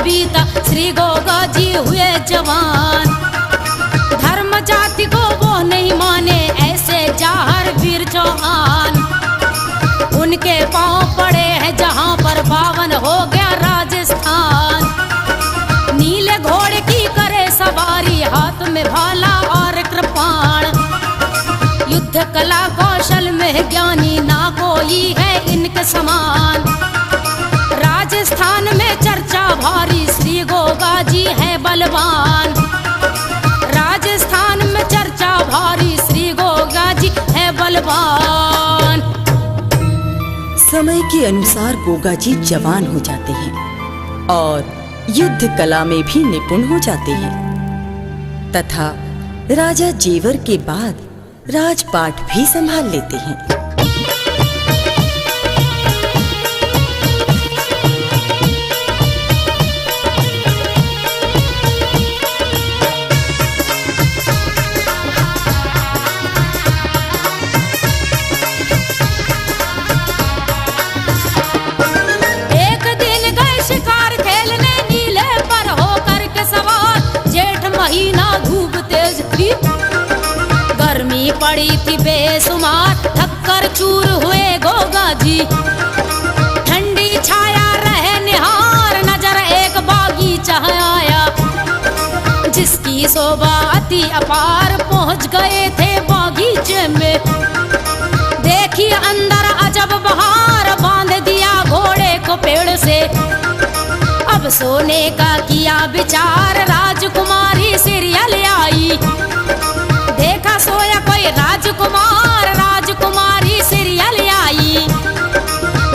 बीता श्री गोगा जी हुए जवान। धर्म जाति को वो नहीं माने ऐसे जाहर वीर चौहान। उनके पांव पड़े हैं जहां पर पावन हो गया राजस्थान। नीले घोड़े की करे सवारी, हाथ में भाला और कृपाण। युद्ध कला कौशल में ज्ञानी ना कोई है इनके समान। राजस्थान में चर्चा भारी श्री गोगा जी है बलवान। राजस्थान में चर्चा भारी श्री गोगा जी है बलवान। समय के अनुसार गोगा जी जवान हो जाते हैं और युद्ध कला में भी निपुण हो जाते हैं तथा राजा जेवर के बाद राजपाट भी संभाल लेते हैं। एक दिन गए शिकार खेलने नीले पर होकर के सवार। जेठ महीना धूप तेज थी, गर्मी पड़ी थी बेसुमार। थक्कर चूर हुए गोगा जी, ठंडी छाया रहे निहार। नजर एक बागीचा आया जिसकी शोभा अति अपार। पहुंच गए थे बागीचे में, देखी अंदर अजब बहार। बांध दिया घोड़े को पेड़ से, अब सोने का किया विचार। राजकुमारी सीरियल आई, देखा सोया कोई राजकुमार। राजकुमारी सीरियल आई,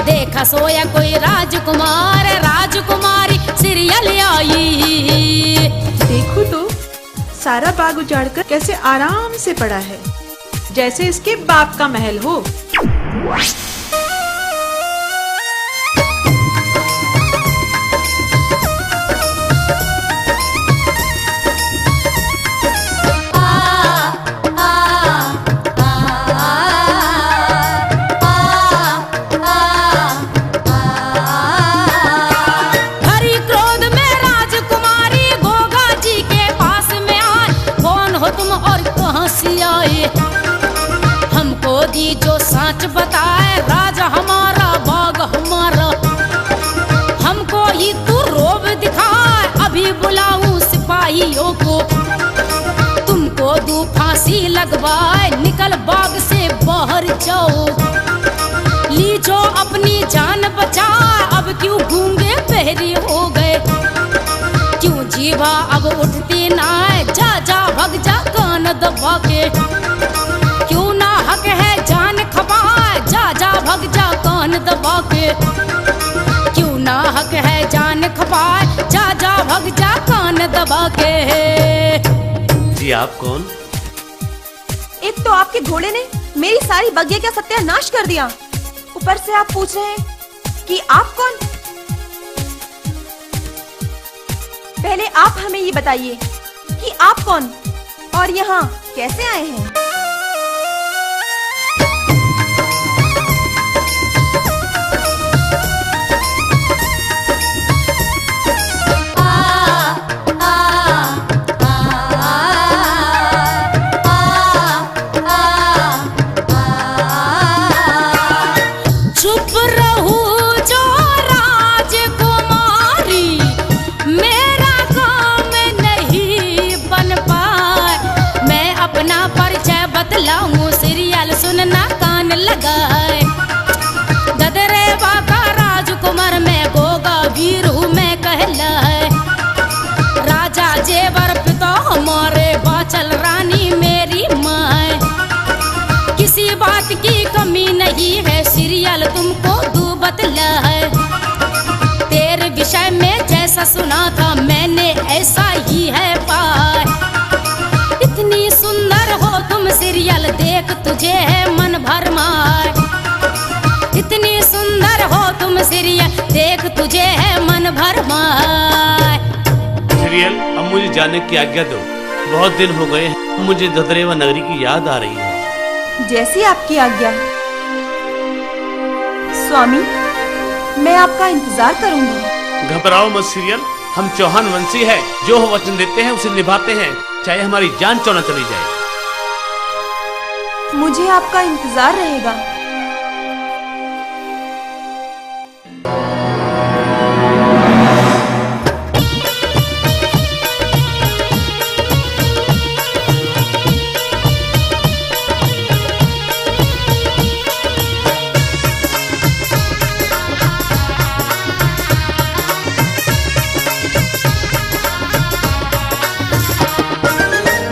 देखा सोया कोई राजकुमार। राजकुमारी सीरियल आई। देखो तो सारा बाग उजाड़कर कैसे आराम से पड़ा है, जैसे इसके बाप का महल हो। हमको दी जो सच बताए, राजा हमारा बाग हमारा। हमको ही तू रोब दिखाए, अभी बुलाऊं सिपाहियों को। तुमको दू फांसी लगवाए, निकल बाग से बाहर जाओ। लीजो अपनी जान बचाए, अब क्यों गूंगे बहरे हो गए। क्यों जीवा अब उठती ना, जा जा भग जा कान दबा के। क्यों ना हक है जान खपाए, जा जा भग जा कान दबा के। क्यों ना हक है जान खपाए, जा जा भग जा कान दबा के। जी आप कौन? एक तो आपके घोड़े ने मेरी सारी बगिया का सत्यानाश कर दिया, ऊपर से आप पूछ रहे हैं कि आप कौन। पहले आप हमें ये बताइए कि आप कौन और यहाँ कैसे आए हैं। चुप रहू जो राजकुमारी, मेरा काम नहीं बन पाए। मैं अपना परिचय बतलाऊं, सीरियल सुनना कान लगाए। गदरे बाका राजकुमार मैं गोगा वीर हूँ मैं कहलाए। राजा जेवर पिता हमारे, बाचल रानी मेरी माँ। किसी बात की कमी नहीं है, सीरियल तुमको दू बतला है। तेरे विषय में जैसा सुना था मैंने ऐसा ही है पाए। इतनी सुंदर हो तुम सीरियल, देख तुझे है मन भरमाए। इतनी सुंदर हो तुम सीरियल, देख तुझे है मन भरमाए। सीरियल अब मुझे जाने की आज्ञा दो, बहुत दिन हो गए हैं, मुझे धतरेवा नगरी की याद आ रही है। जैसी आपकी आज्ञा स्वामी, मैं आपका इंतजार करूंगी। घबराओ मत सीरियल, हम चौहान वंशी है, जो वचन देते हैं उसे निभाते हैं, चाहे हमारी जान क्यों न चली जाए। मुझे आपका इंतजार रहेगा।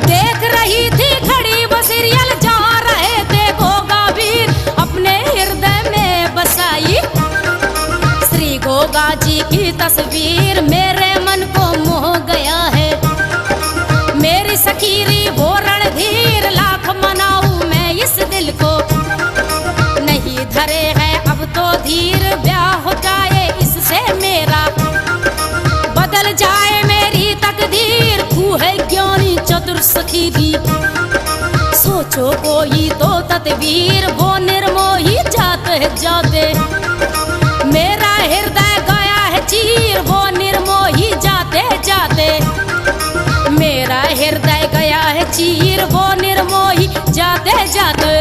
देख रही थी खड़ी वो सीरियल, जा रहे थे गोगा वीर अपने हृदय में बसाई। श्री गोगा जी की तस्वीर मेरे मन को मोह गया है। मेरी सखीरी वो रणधीर, लाख मनाऊं मैं इस दिल को। नहीं धरे है अब तो धीर, ब्याह हो जाए इससे मेरा, बदल जाए मेरी तकदीर। तू है ज्ञानी चतुर सखीरी, सोचो कोई तो तदबीर। वो निर्मोही जाते जाते मेरा हृदय गया है चीर। वो निर्मोही जाते जाते मेरा हृदय गया है चीर। वो निर्मोही जाते जाते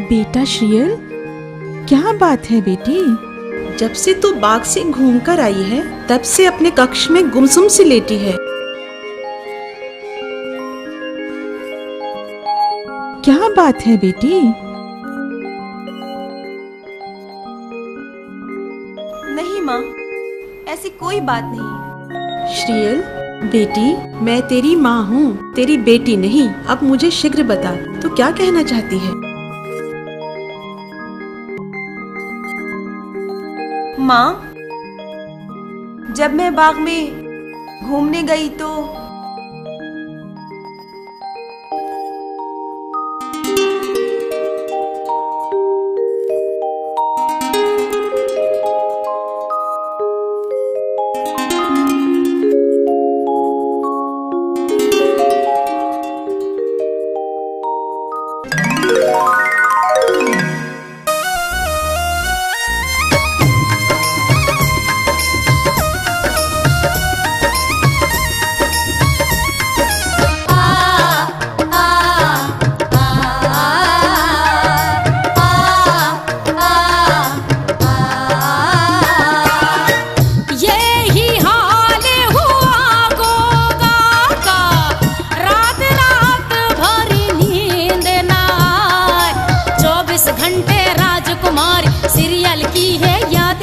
बेटा श्रीयल, क्या बात है बेटी? जब से तू बाग से घूमकर आई है तब से अपने कक्ष में गुमसुम सी लेटी है। क्या बात है बेटी? नहीं माँ, ऐसी कोई बात नहीं। श्रीयल बेटी, मैं तेरी माँ हूँ, तेरी बेटी नहीं। अब मुझे शीघ्र बता, तू क्या कहना चाहती है? माँ, जब मैं बाग में घूमने गई तो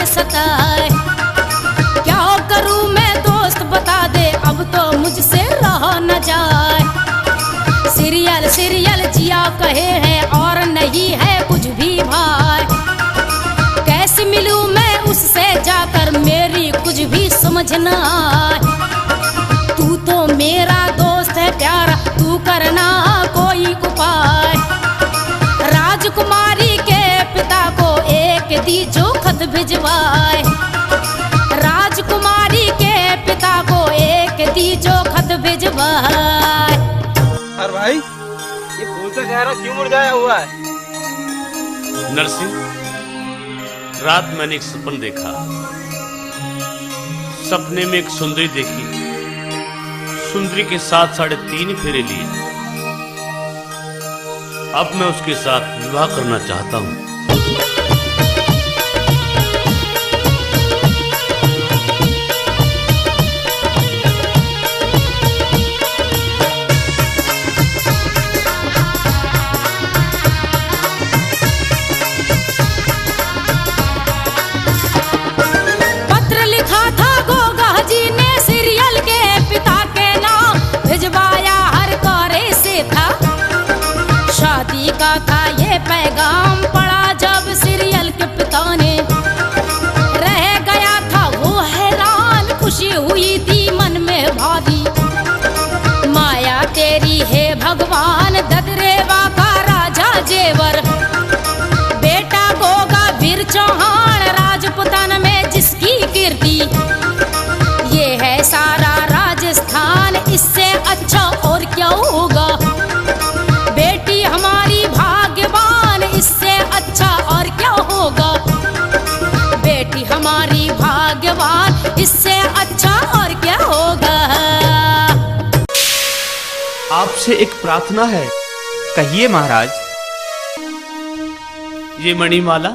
सताए। क्या करूं मैं दोस्त बता दे, अब तो मुझसे रहा न जाए। सीरियल सीरियल जिया कहे है और नहीं है कुछ भी भाई। कैसे मिलूं मैं उससे जाकर, मेरी कुछ भी समझ न आए। तू तो मेरा दोस्त है प्यारा, तू करना कोई उपाय। राजकुमारी के पिता को एक दीजो खत भिजवाए। राजकुमारी के पिता को एक दीजो खत भिजवाए। अरे भाई, ये फूल का गहरा क्यों मुरझाया हुआ है? नरसिंह, रात मैंने एक सपन देखा। सपने में एक सुंदरी देखी। सुंदरी के साथ 3.5 फेरे लिए। अब मैं उसके साथ विवाह करना चाहता हूँ। पत्र लिखा था गोगा जी ने सीरियल के पिता के नाम, भिजवाया हर कोरे से था। शादी का था ये पैगाम, पड़ा जब सीरियल के पिता ने। रह गया था वो हैरान, खुशी हुई थी मन में भारी। माया तेरी है भगवान, ददरेवा का राजा जेवर। बेटा गो इससे अच्छा और क्या होगा। आपसे एक प्रार्थना है। कहिए महाराज। ये मणिमाला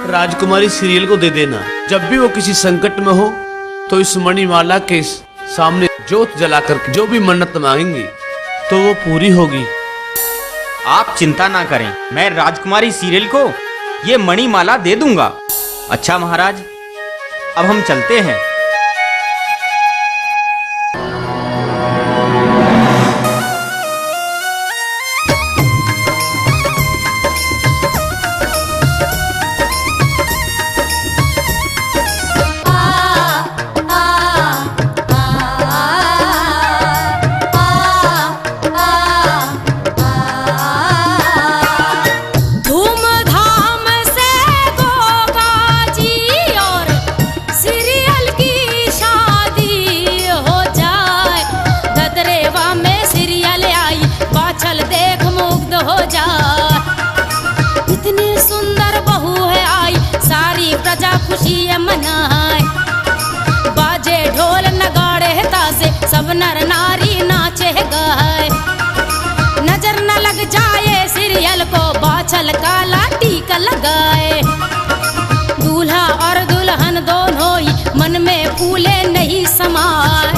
राजकुमारी सीरियल को दे देना। जब भी वो किसी संकट में हो तो इस मणिमाला के सामने जोत जलाकर जो भी मन्नत मांगेंगी तो वो पूरी होगी। आप चिंता ना करें, मैं राजकुमारी सीरियल को ये मणिमाला दे दूंगा। अच्छा महाराज, अब हम चलते हैं। धूमधाम से गोगा जी और सीरियल की शादी हो जाए। ददरेवा में सीरियल आई, बाछल देख मुग्ध हो जाए। इतनी सुंदर बहू है आई, सारी प्रजा खुशी मनाए। बाजे ढोल नगाड़े तासे, सब नर नारी नाचे गाए। नजर न लग जाए सीरियल को, बाछल काला टीका लगाए। दूल्हा और दुल्हन दोनों ही मन में फूले नहीं समाए।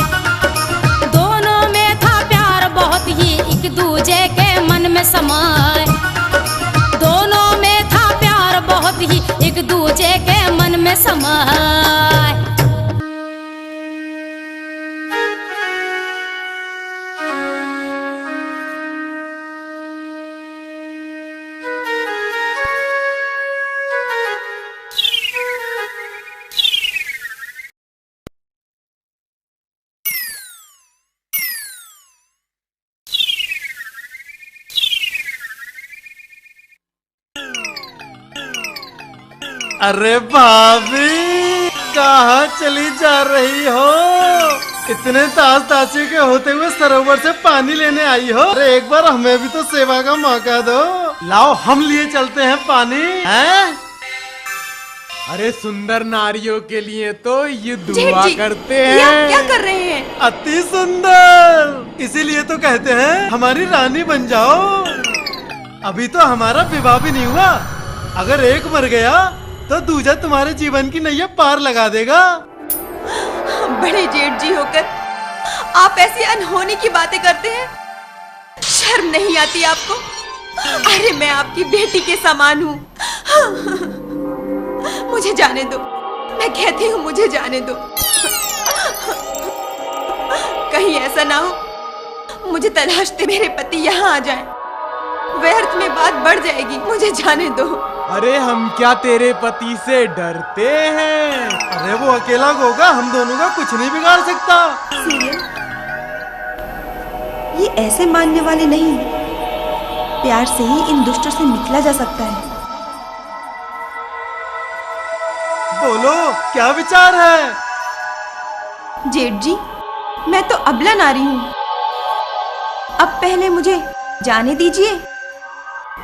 दोनों में था प्यार बहुत ही, एक दूजे के मन में समाए। दोनों में था प्यार बहुत ही, एक दूजे के मन में समाए। अरे भाभी, कहाँ चली जा रही हो? इतने तास तासी के होते हुए सरोवर से पानी लेने आई हो? अरे एक बार हमें भी तो सेवा का मौका दो। लाओ हम लिए चलते हैं पानी। हैं? अरे सुंदर नारियों के लिए तो ये जेठ दुआ जी, करते ये आप हैं। क्या कर रहे हैं? अति सुंदर, इसीलिए तो कहते हैं हमारी रानी बन जाओ। अभी तो हमारा विवाह भी नहीं हुआ, अगर एक मर गया तो दूजा तुम्हारे जीवन की नैया पार लगा देगा। बड़े जेठ जी होकर आप ऐसी अनहोनी की बातें करते हैं, शर्म नहीं आती आपको? अरे मैं आपकी बेटी के समान हूँ। मुझे जाने दो, मैं कहती हूँ मुझे जाने दो। कहीं ऐसा ना हो मुझे तलाशते मेरे पति यहाँ आ जाएं, व्यर्थ में बात बढ़ जाएगी। मुझे जाने दो। अरे हम क्या तेरे पति से डरते हैं? अरे वो अकेला होगा, हम दोनों का कुछ नहीं बिगाड़ सकता। सीरियल, ये ऐसे मानने वाले नहीं, प्यार से ही इन दुष्टों से निकला जा सकता है। बोलो क्या विचार है? जेठ जी, मैं तो अबला नारी हूँ, अब पहले मुझे जाने दीजिए।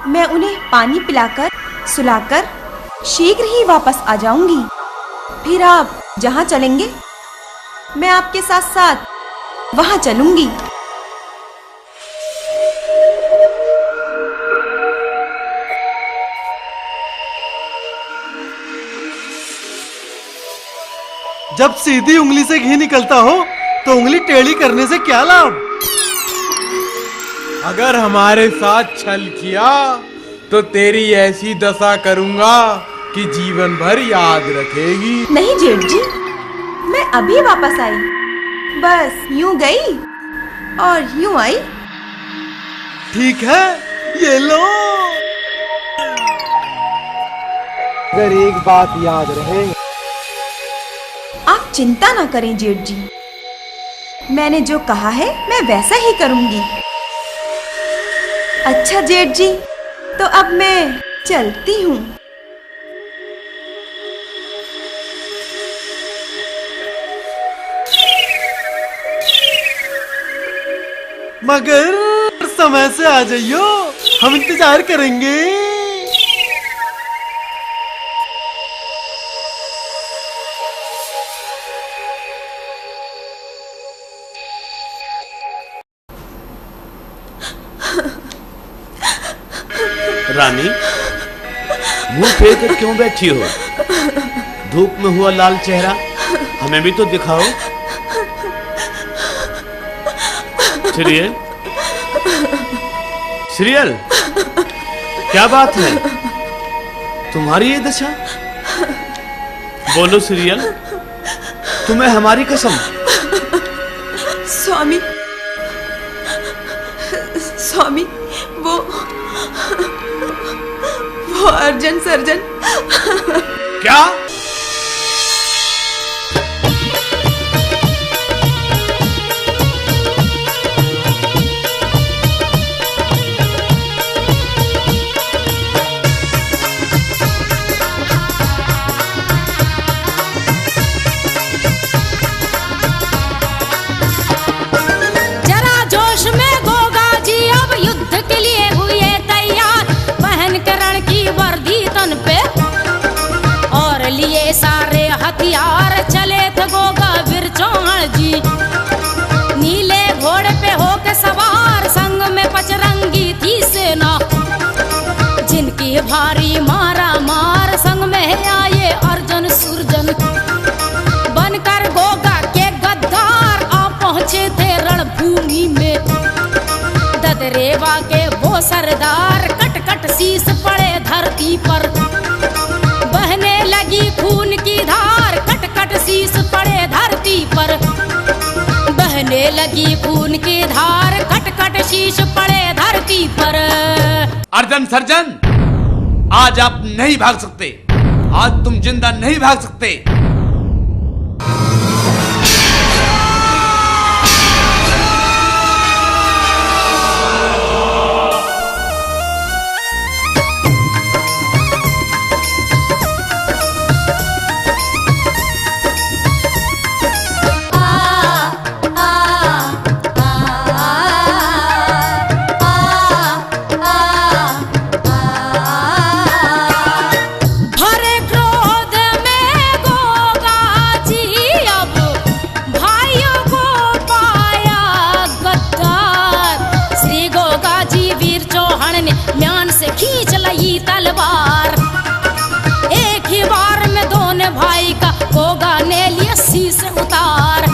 मैं उन्हें पानी पिलाकर सुलाकर शीघ्र ही वापस आ जाऊंगी। फिर आप जहाँ चलेंगे मैं आपके साथ साथ वहाँ चलूंगी। जब सीधी उंगली से घी निकलता हो तो उंगली टेढ़ी करने से क्या लाभ? अगर हमारे साथ छल किया तो तेरी ऐसी दशा करूंगा कि जीवन भर याद रखेगी। नहीं जेठ जी, मैं अभी वापस आई, बस यूं गई और यूं आई। ठीक है, ये लो। अगर एक बात याद रहे, आप चिंता ना करें जेठ जी, मैंने जो कहा है मैं वैसा ही करूंगी। अच्छा जेठ जी, तो अब मैं चलती हूँ। मगर समय से आ जाइयो, हम इंतजार करेंगे। रानी, मुंह फेर कर क्यों बैठी हो? धूप में हुआ लाल चेहरा हमें भी तो दिखाओ। सीरियल, सीरियल, क्या बात है? तुम्हारी ये दशा? बोलो सीरियल, तुम्हें हमारी कसम। स्वामी, स्वामी, वो अर्जन सर्जन। क्या? सारे हथियार चले थे गोगा वीर चौहान जी। नीले घोड़े पे होके सवार, संग में पचरंगी थी सेना, जिनकी भारी मारा मार संग में आए अर्जुन सुरजन। बनकर गोगा के गद्दार आ पहुंचे थे रणभूमि में। ददरेवा के वो सरदार कट कट शीश पड़े धरती पर। बहने लगी खून की धार, कट कट शीश पड़े धरती पर। बहने लगी खून की धार, कट कट शीश पड़े धरती पर। अर्जन सर्जन, आज आप नहीं भाग सकते। आज तुम जिंदा नहीं भाग सकते। खींच लई तलवार, एक ही बार में दोनों भाई का गोगा ने लिया शीश उतार।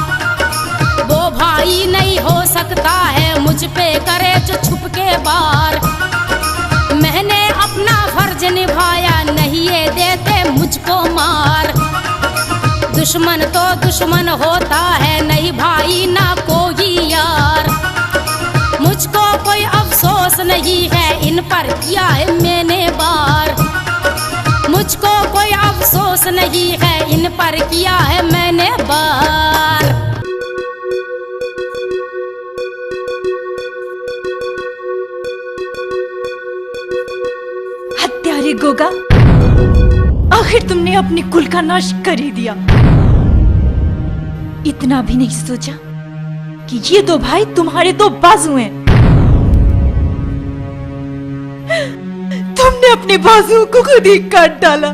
वो भाई नहीं हो सकता है मुझ पे करे जो छुप के बार। मैंने अपना फर्ज निभाया, नहीं ये देते मुझको मार। दुश्मन तो दुश्मन होता है, नहीं भाई ना कोई यार। मुझको कोई अफसोस नहीं है इन पर किया है मैंने वार। मुझको कोई अफसोस नहीं है इन पर किया है मैंने वार। हत्यारे गोगा, आखिर तुमने अपने कुल का नाश कर ही दिया। इतना भी नहीं सोचा कि ये दो भाई तुम्हारे दो बाजू हैं। तुमने अपने बाजुओं को खुद ही काट डाला।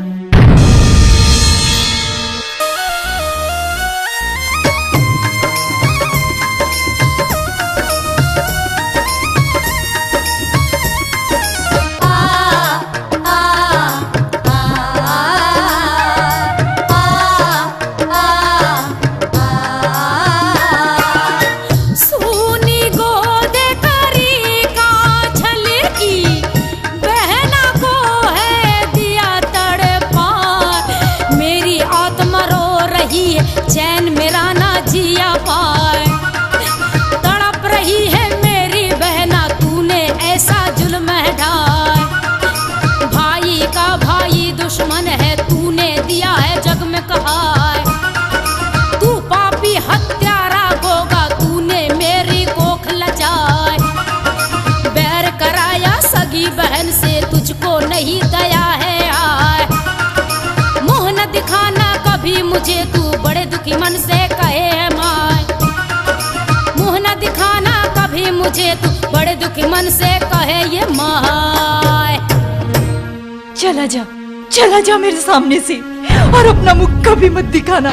चैन मेरा ना जिया पाए, तड़प रही है मेरी बहना, तूने ऐसा जुल्म ढाए। भाई का भाई दुश्मन है, तूने दिया है जग में कहाए। तू पापी हत्यारा गोगा, तूने मेरी कोख लजाए। बैर कराया सगी बहन से, तुझको नहीं दया है आए। मुँह न दिखाना कभी मुझे तू, बड़े दुखी मन से कहे है माय। मुँह न दिखाना कभी मुझे तू, बड़े दुखी मन से कहे ये माय। चला जा मेरे सामने से, और अपना मुख कभी मत दिखाना।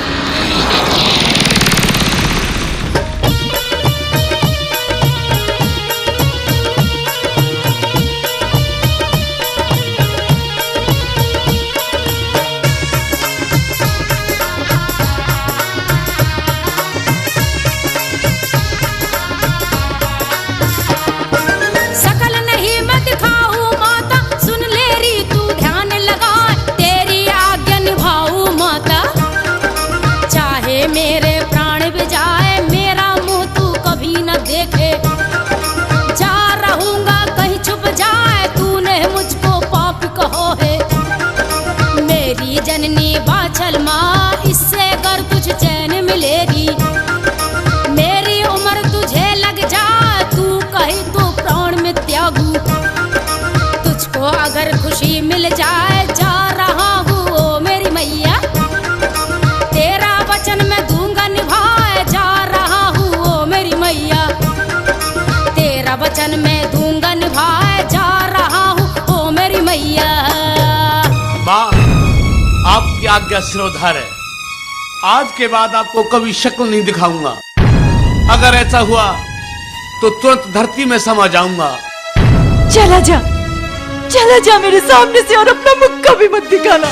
जननी बाछल माँ, इससे अगर तुझ चैन मिलेगी। मेरी उम्र तुझे लग जाए, तू कही तो प्राण में त्यागू। तुझको अगर खुशी मिल जाए, जा रहा हूँ ओ मेरी मैया। तेरा वचन मैं दूंगा निभाए, जा रहा हूँ ओ मेरी मैया। तेरा वचन मैं दूंगा निभाए, जा रहा हूँ ओ मेरी मैया। माँ, आपकी आज्ञा सिरोधार है। आज के बाद आपको कभी शक्ल नहीं दिखाऊंगा। अगर ऐसा हुआ तो तुरंत धरती में समा जाऊंगा। चला जा मेरे सामने से और अपना मुख कभी मत दिखाना।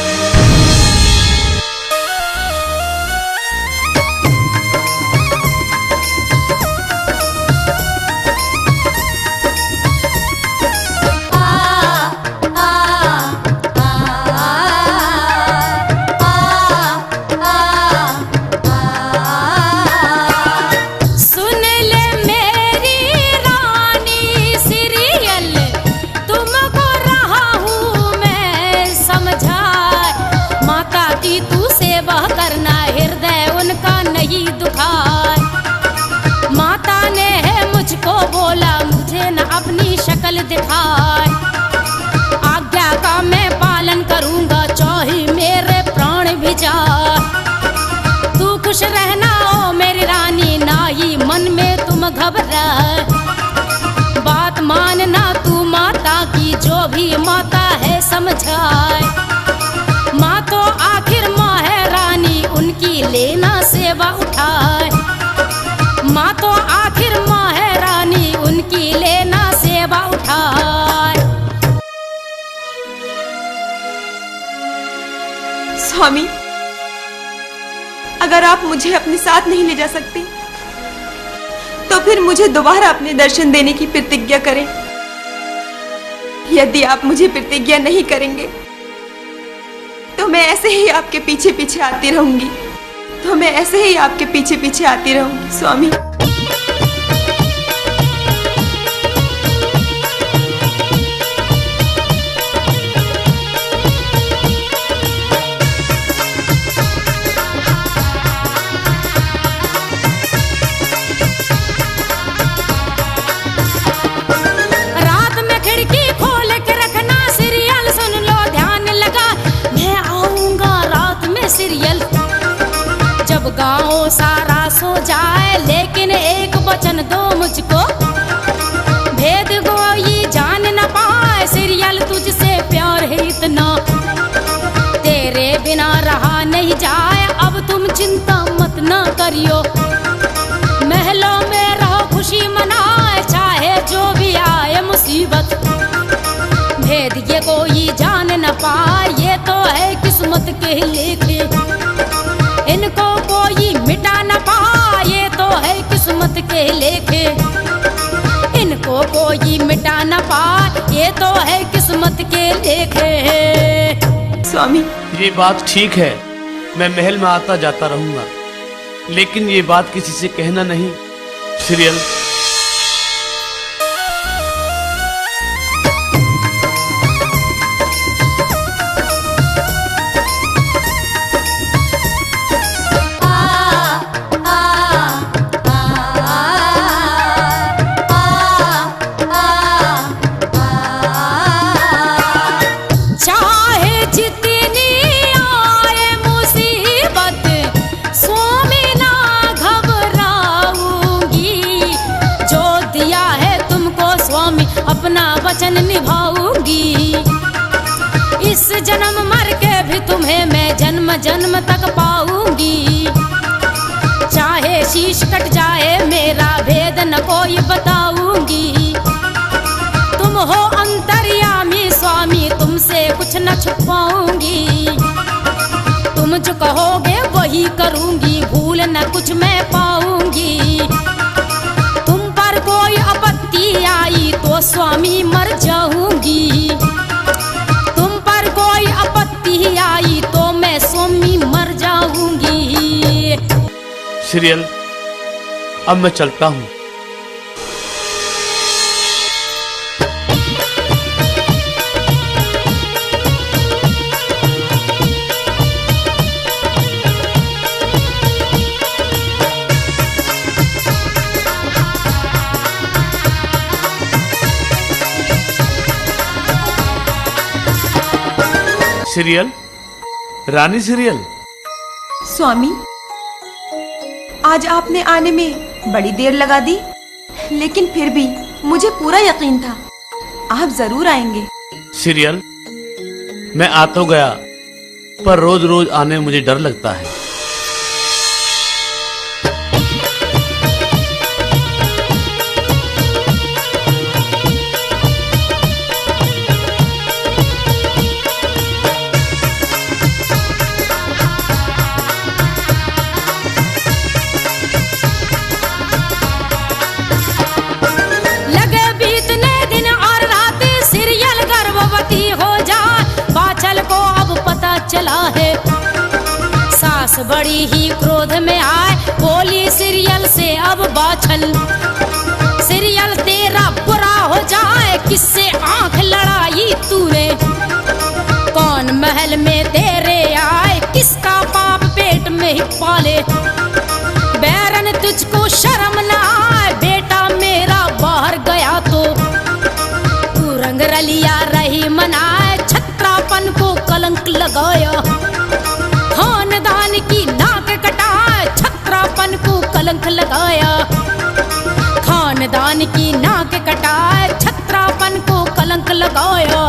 सुन ले मेरी रानी सीरियल, तुमको रहा हूँ मैं समझाए। माता की तू सेवा करना, हृदय उनका नहीं दुखाए। माता ने है मुझको बोला, मुझे न अपनी शक्ल दिखाए। आज्ञा का मैं पालन करूंगा, चाहे मेरे प्राण भी जाए। तू खुश रहना ओ मेरी रानी, ना ही मन में तुम घबराए। बात मानना तू माता की, जो भी माता है समझाए। माँ तो आखिर माँ है रानी, उनकी लेना सेवा उठाए। माँ तो आखिर माँ है रानी, उनकी लेना सेवा उठाए। स्वामी, अगर आप मुझे अपने साथ नहीं ले जा सकते, तो फिर मुझे दोबारा अपने दर्शन देने की प्रतिज्ञा करें। यदि आप मुझे प्रतिज्ञा नहीं करेंगे, तो मैं ऐसे ही आपके पीछे पीछे आती रहूंगी। स्वामी। गाँव सारा सो जाए, लेकिन एक वचन दो मुझको। भेद कोई जान न पाए, सीरियल तुझसे प्यार है इतना। तेरे बिना रहा नहीं जाए, अब तुम चिंता मत ना करियो। महलों में रहो खुशी मनाए, चाहे जो भी आए मुसीबत। भेद ये कोई जान न पाए, ये तो है किस्मत के लेखे। इनको कोई मिटा न पाए, तो है किस्मत के लेखे। इनको कोई मिटा न पाए, ये तो है किस्मत के लेखे। स्वामी, ये बात ठीक है, मैं महल में आता जाता रहूंगा, लेकिन ये बात किसी से कहना नहीं। सीरियल। वचन निभाऊंगी। इस जन्म मर के भी तुम्हें मैं जन्म जन्म तक पाऊंगी। चाहे शीश कट जाए मेरा, भेद न कोई बताऊंगी। तुम हो अंतर्यामी स्वामी, तुमसे कुछ न छुपाऊंगी। तुम जो कहोगे वही करूंगी, भूल न कुछ मैं पाऊंगी। तुम पर कोई आपत्ति आई तो स्वामी मर जाऊंगी। तुम पर कोई आपत्ति आई तो मैं स्वामी मर जाऊंगी। सीरियल, अब मैं चलता हूँ। सीरियल, रानी सीरियल। स्वामी, आज आपने आने में बड़ी देर लगा दी, लेकिन फिर भी मुझे पूरा यकीन था आप जरूर आएंगे। सीरियल, मैं आ तो गया, पर रोज रोज आने में मुझे डर लगता है। लगे बीतने दिन और रात, सीरियल गर्भवती हो जा, बाचल को अब पता चला है। सास बड़ी ही क्रोध में आए, बोली सीरियल से अब बाछल, सीरियल तेरा बुरा हो जाए, किससे आंख लड़ाई तूने, कौन महल में तेरे आए, किसका पाप पेट में ही पाले, बैरन तुझको शर्म न आए, बेटा मेरा बाहर गया तो तू रंग रलिया रही मनाए, छत्रापन को कलंक लगाया, खानदान की नाक कटाए, छत्रापन को कलंक लगाया, खानदान की नाक कटाए, छत्रापन को कलंक लगाया।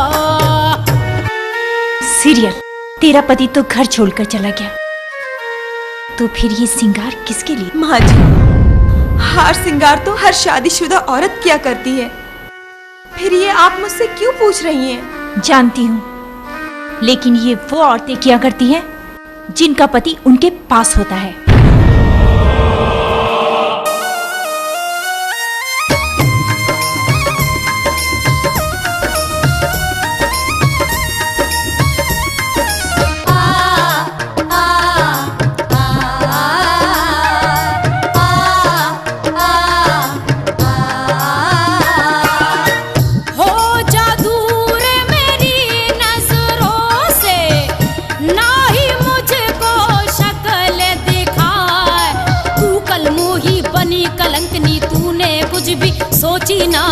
सीरियल, तेरा पति तो घर छोड़कर चला गया, तो फिर ये सिंगार किसके लिए? माँ जी, हार सिंगार तो हर शादीशुदा औरत किया करती है, फिर ये आप मुझसे क्यों पूछ रही हैं? जानती हूँ, लेकिन ये वो औरतें किया करती हैं जिनका पति उनके पास होता है। हो जा दूर मेरी नजरों से, ना ही मुझको शक्ल दिखाए, तू कल मुही बनी कलंकनी, तूने कुछ भी सोची ना,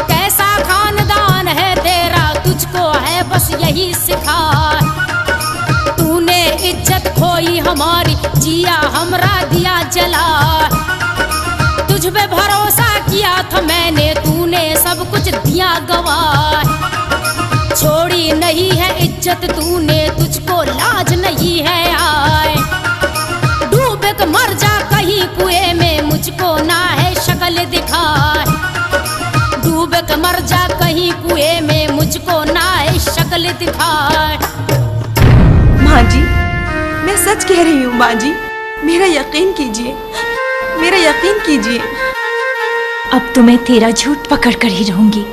कैसा खानदान है तेरा, तुझको है बस यही सिखा, तूने इज्जत खोई हमारी, जिया हमरा दिया जला, तुझ पे भरोसा किया था मैंने, तूने सब कुछ दिया गवा, छोड़ी नहीं है इज्जत तूने, तुझको लाज नहीं है आए, डूब के मर जा कहीं कुएं में, मुझको ना है शक्ल दिखाए, डूब के मर जा कहीं कुएं में, मुझको ना है शक्ल दिखाए। माँ जी, मैं सच कह रही हूँ माँ जी, मेरा यकीन कीजिए, मेरा यकीन कीजिए। अब तो मैं तेरा झूठ पकड़ कर ही रहूंगी।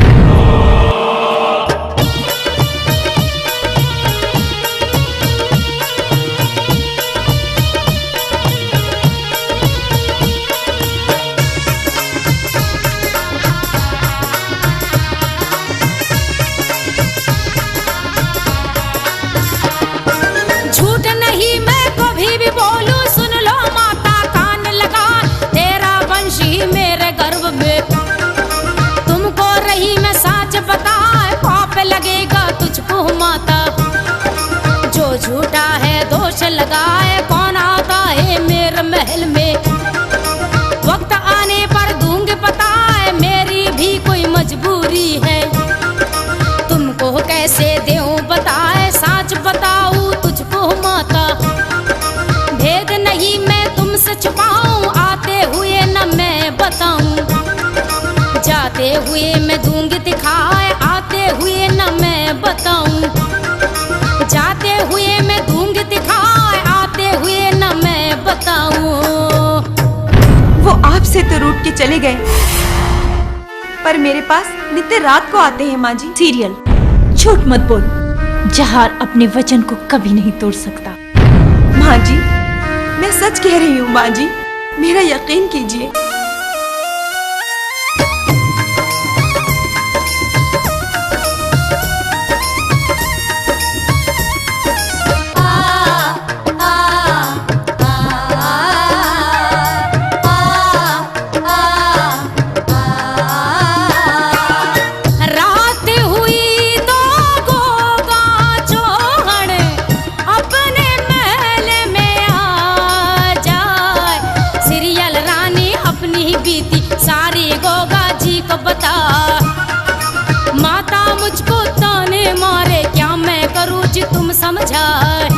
झूठ नहीं मैं कभी भी बोलूं, सुन लो माता कान लगा, तेरा वंश ही मेरे गर्भ में, तुमको रही मैं सच बताए, पाप लगेगा तुझको माता, जो झूठा है दोष लगाए, कौन आता है मेरे महल में, वक्त आने पर दूंगी पता है, मेरी भी कोई मजबूरी है, तुमको कैसे देऊं बताए, सच बताऊं तुझको माता, भेद नहीं मैं तुमसे छुपाऊं, आते हुए न मैं बताऊं, जाते हुए मैं दूंगी दिखाए, आते हुए न मैं बताऊं, जाते हुए मैं दूंगी दिखाए, आते हुए न मैं बताऊं। वो आपसे तो रूठ के चले गए, पर मेरे पास नित्य रात को आते हैं माँ जी। सीरियल, झूठ मत बोल, जहार अपने वचन को कभी नहीं तोड़ सकता। माँ जी, मैं सच कह रही हूँ माँ जी, मेरा यकीन कीजिए। रात हुई तो गोगा समझाए।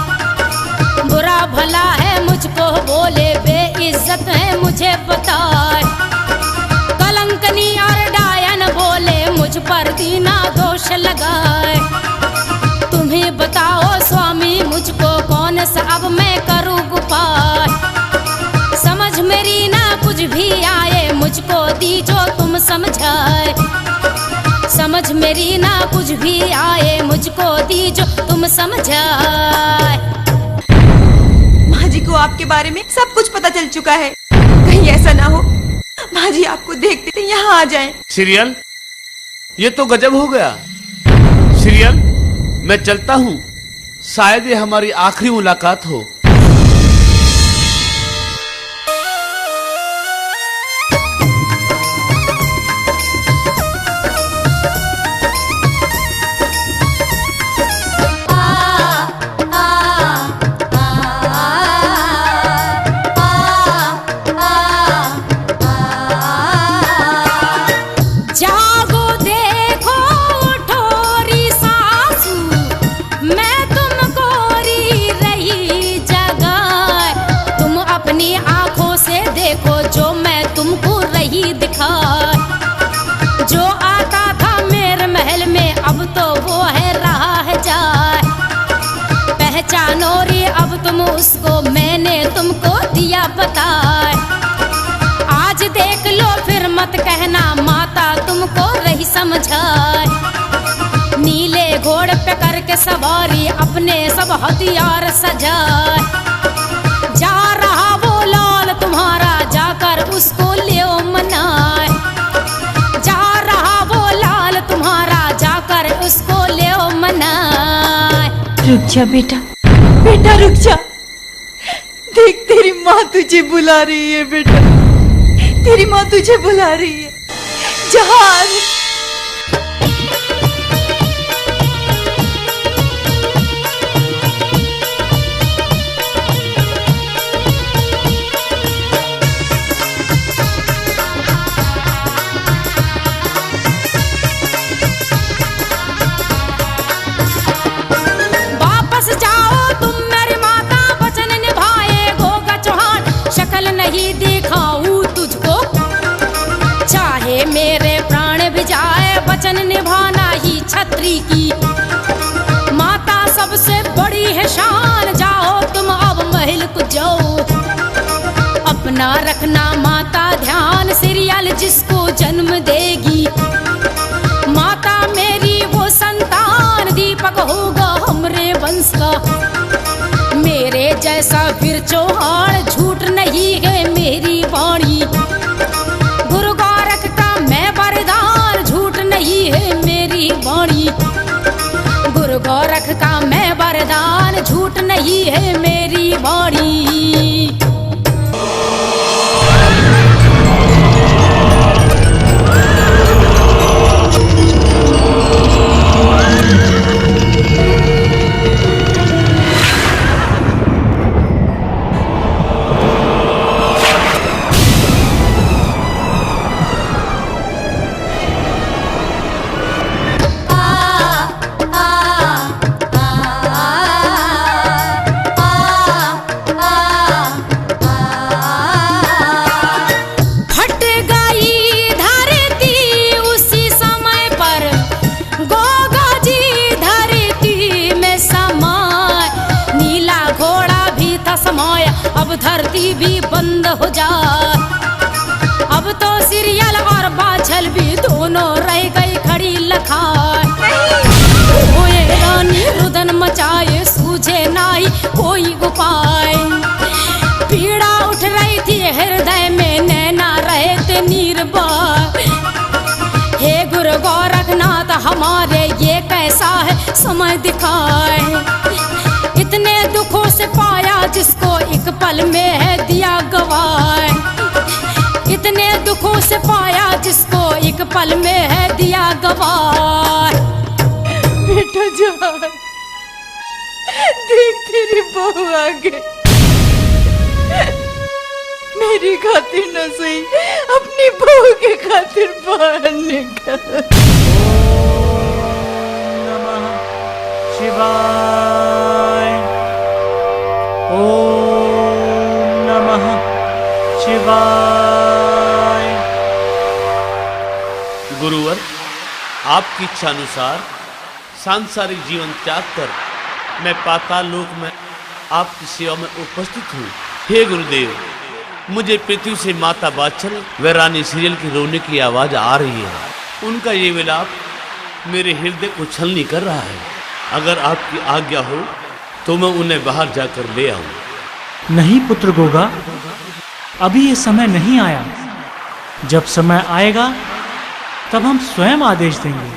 बुरा भला है मुझको बोले, बेइज्जत है मुझे बताए। कलंकनी और डायन बोले, मुझ पर दीना दोष लगाए। तुम्हें बताओ स्वामी मुझको कौन सा अब मैं करूँ उपाय। समझ मेरी ना कुछ भी आए, मुझको दी जो तुम समझाए। समझ मेरी ना कुछ भी आए, मुझको दी जो तुम समझाए। माँ जी को आपके बारे में सब कुछ पता चल चुका है। कहीं ऐसा ना हो माँ जी आपको देखते यहाँ आ जाएं। सीरियल, ये तो गजब हो गया। सीरियल, मैं चलता हूँ, शायद ये हमारी आखिरी मुलाकात हो। जागो देखो ठोरी सासू, मैं तुमको री रही जगाए। तुम अपनी आंखों से देखो जो मैं तुमको रही दिखाए। जो आता था मेरे महल में अब तो वो है रहा है जाए। पहचानो रे अब तुम उसको, मैंने तुमको दिया बताए। आज देख लो फिर मत कहना माता तुमको रही समझाए। नीले घोड़े पे करके सवारी अपने सब हथियार सजाए। जा रहा वो लाल तुम्हारा, जाकर उसको ले मनाए। जा रहा वो लाल तुम्हारा, जाकर उसको ले मनाए। रुक जा बेटा, बेटा रुक जा। देख तेरी माँ तुझे बुला रही है बेटा, तेरी माँ तुझे बुला रही है। जहान वापस जाओ तुम मेरी माता, वचन निभाए गोगा चौहान। शक्ल नहीं दिखाऊं तुझको, चाहे मेरे प्राण भी जाए। वचन निभाना ही छत्री की माता सबसे बड़ी है शान। जाओ तुम अब महल को जाओ, अपना रखना माता ध्यान। सीरियल जिसको जन्म देगी माता मेरी वो संतान। दीपक होगा हमरे वंश का, मेरे जैसा वीर चौहान। झूठ नहीं है मेरी वाणी, गुरु गोरख का मैं वरदान। झूठ नहीं है मेरी वाणी, गुरु गोरख का मैं वरदान। झूठ नहीं है मेरी वाणी। फट गई धरती उसी समय पर, गोगा जी धरती में समाए। नीला घोड़ा भी था समाया, अब धरती भी बंद हो जाए। अब तो सीरियल और बाछल भी दोनों रह गई खड़ी लखाए। ओए रानी रुदन मचाए, सूझे नाई कोई उपाय। पीड़ा उठ रही थी हृदय में, नैना रहे थे निर्भय। हे गुरु गोरखनाथ हमारे ये कैसा है समय दिखाए। इतने दुखों से पाया जिसको एक पल में है दिया गवाए। इतने दुखों से पाया जिसको एक पल में है दिया गवाए। बेटा जान, देख तेरी बहू आ गई। मेरी खातिर न सही, अपनी बहू के खातिर बाहर निकल। नमः शिवाय। आपकी इच्छा अनुसार सांसारिक जीवन त्याग कर मैं पाताल लोक में आपकी सेवा में उपस्थित हूँ। हे गुरुदेव, मुझे पृथ्वी से माता बाछल व रानी सीरियल की रोने की आवाज आ रही है। उनका ये विलाप मेरे हृदय को छलनी कर रहा है। अगर आपकी आज्ञा हो तो मैं उन्हें बाहर जाकर ले आऊं। नहीं पुत्र गोगा, अभी ये समय नहीं आया। जब समय आएगा तब हम स्वयं आदेश देंगे।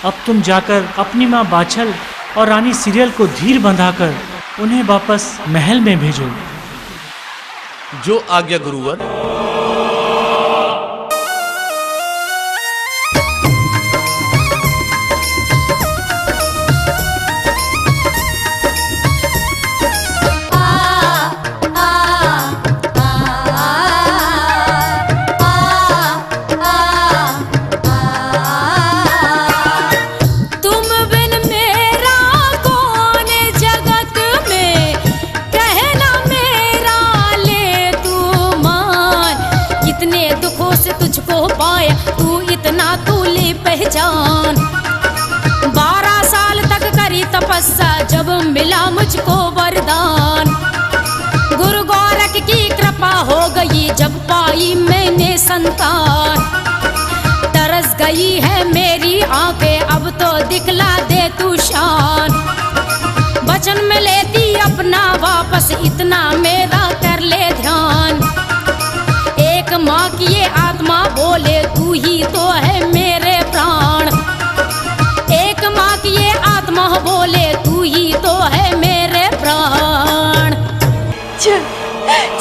अब तुम जाकर अपनी माँ बाछल और रानी सीरियल को धीर बंधाकर उन्हें वापस महल में भेजो। जो आज्ञा गुरुवर। पहचान 12 साल तक करी तपस्या, जब मिला मुझको वरदान। गुरु गोरख की कृपा हो गई, जब पाई मैंने संतान। तरस गई है मेरी आंखें, अब तो दिखला दे तू शान। वचन में लेती अपना वापस, इतना मेरा कर ले ध्यान। एक माँ की ये आत्मा बोले, तू ही तो है मेरे प्राण। एक माँ की ये आत्मा बोले, तू ही तो है मेरे प्राण। चल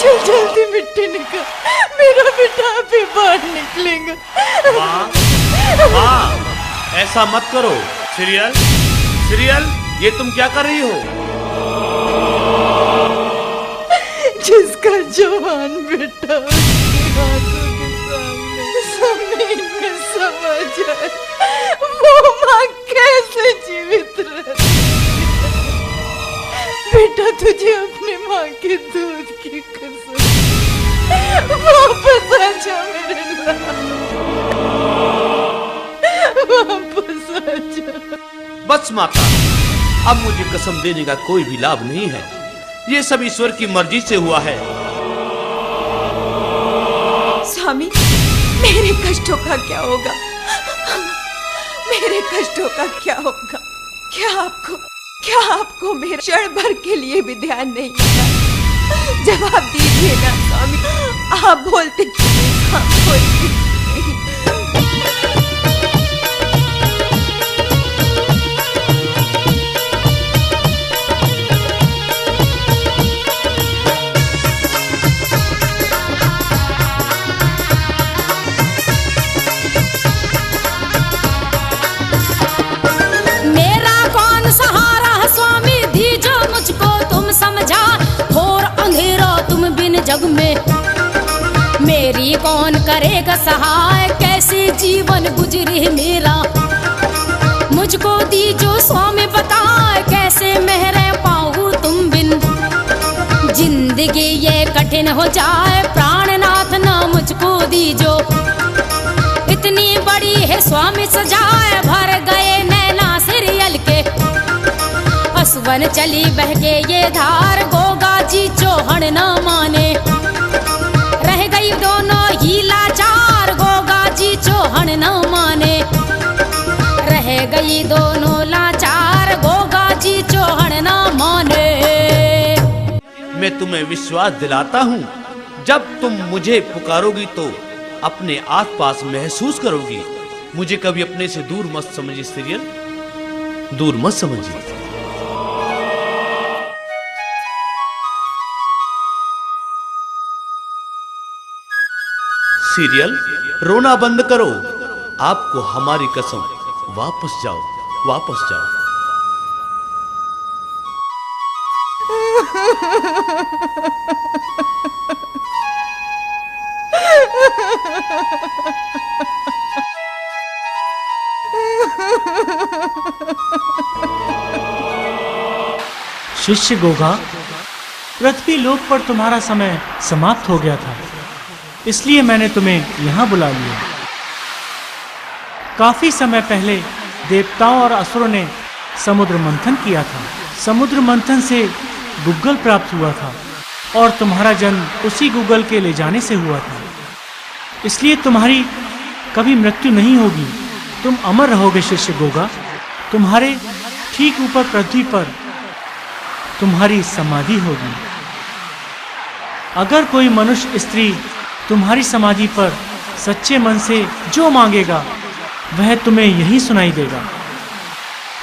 चल जल्दी मिट्टी निकल, मेरा बेटा अभी बाहर निकलेगा। माँ, ऐसा मत करो। सीरियल, सीरियल, ये तुम क्या कर रही हो? जिसका जवान बेटा आंखों के सामने जमीन में समा जाए, वो माँ कैसे जीवित रहती है? बेटा तुझे अपनी माँ के दूध की कसम, वापस आ जा मेरे लाल, वापस आ जा। बस माता, अब मुझे कसम देने का कोई भी लाभ नहीं है। ये सब ईश्वर की मर्जी से हुआ है। स्वामी, मेरे कष्टों का क्या होगा? मेरे कष्टों का क्या होगा? क्या आपको मेरे क्षण भर के लिए भी ध्यान नहीं आता? जवाब दीजिए ना स्वामी, आप बोलते क्यों नहीं? आप बोलते नहीं। जग में मेरी कौन करेगा सहाय, कैसे जीवन गुजरे मेरा। मुझको दीजो स्वामी बताए, कैसे मैं रह पाऊँ तुम बिन। जिंदगी ये कठिन हो जाए, प्राणनाथ ना मुझको दीजो। इतनी बड़ी है स्वामी सजाए, भर गए नैना सीरियल के। असवन चली बह के ये धार, गोगा जी चौहन न माने। रह गई दोनों ही लाचार, गोगा जी चौहन न माने। रह गई दोनों लाचार, गोगा जी चौहन न माने। मैं तुम्हें विश्वास दिलाता हूँ, जब तुम मुझे पुकारोगी तो अपने आसपास महसूस करोगी। मुझे कभी अपने से दूर मत समझिए सीरियल, दूर मत समझिए। सीरियल, रोना बंद करो। आपको हमारी कसम, वापस जाओ, वापस जाओ। शिष्य गोगा, पृथ्वी लोक पर तुम्हारा समय समाप्त हो गया था, इसलिए मैंने तुम्हें यहाँ बुला लिया। काफी समय पहले देवताओं और असुरों ने समुद्र मंथन किया था। समुद्र मंथन से गुग्गल प्राप्त हुआ था और तुम्हारा जन्म उसी गुग्गल के ले जाने से हुआ था। इसलिए तुम्हारी कभी मृत्यु नहीं होगी, तुम अमर रहोगे शिष्य गोगा। तुम्हारे ठीक ऊपर पृथ्वी पर तुम्हारी समाधि होगी। अगर कोई मनुष्य स्त्री तुम्हारी समाधि पर सच्चे मन से जो मांगेगा वह तुम्हें यही सुनाई देगा।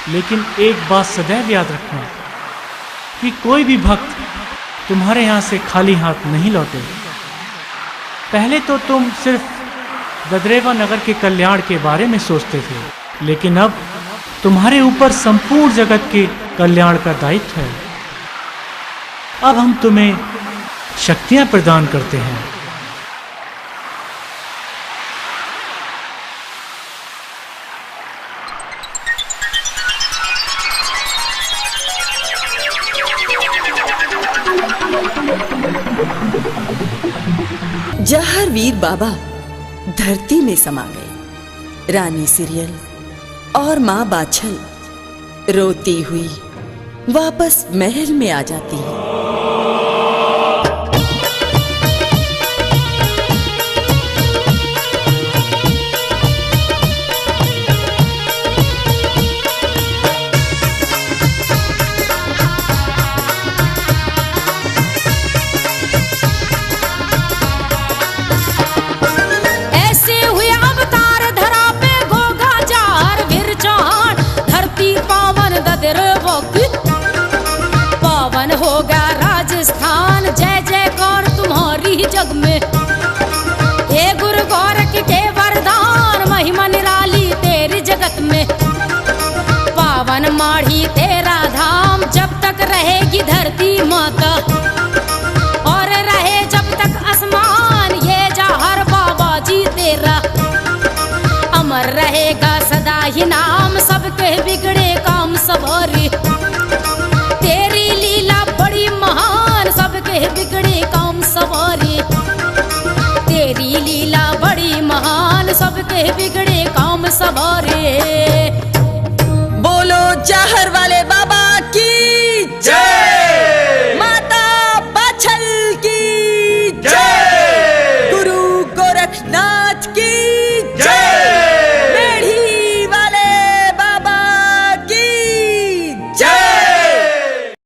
लेकिन एक बात सदैव याद रखना कि कोई भी भक्त तुम्हारे यहाँ से खाली हाथ नहीं लौटे। पहले तो तुम सिर्फ ददरेवा नगर के कल्याण के बारे में सोचते थे, लेकिन अब तुम्हारे ऊपर संपूर्ण जगत के कल्याण का दायित्व है। अब हम तुम्हें शक्तियां प्रदान करते हैं। जहरवीर बाबा धरती में समा गए। रानी सिरियल और माँ बाछल रोती हुई वापस महल में आ जाती है। पावन होगा राजस्थान, जय जयकार तुम्हारी जग में। हे गुरु गोरख के वरदान, महिमा निराली तेरी जगत में। पावन माढ़ी तेरा धाम, जब तक रहेगी धरती माता और रहे जब तक आसमान, ये जहर बाबा जी तेरा अमर रहेगा सदा ही नाम। सबके बिगड़े काम सवारी, तेरी लीला बड़ी महान, सबके बिगड़े काम सवारी। तेरी लीला बड़ी महान, सबके बिगड़े काम सवारी। बोलो जहर वाले बाबा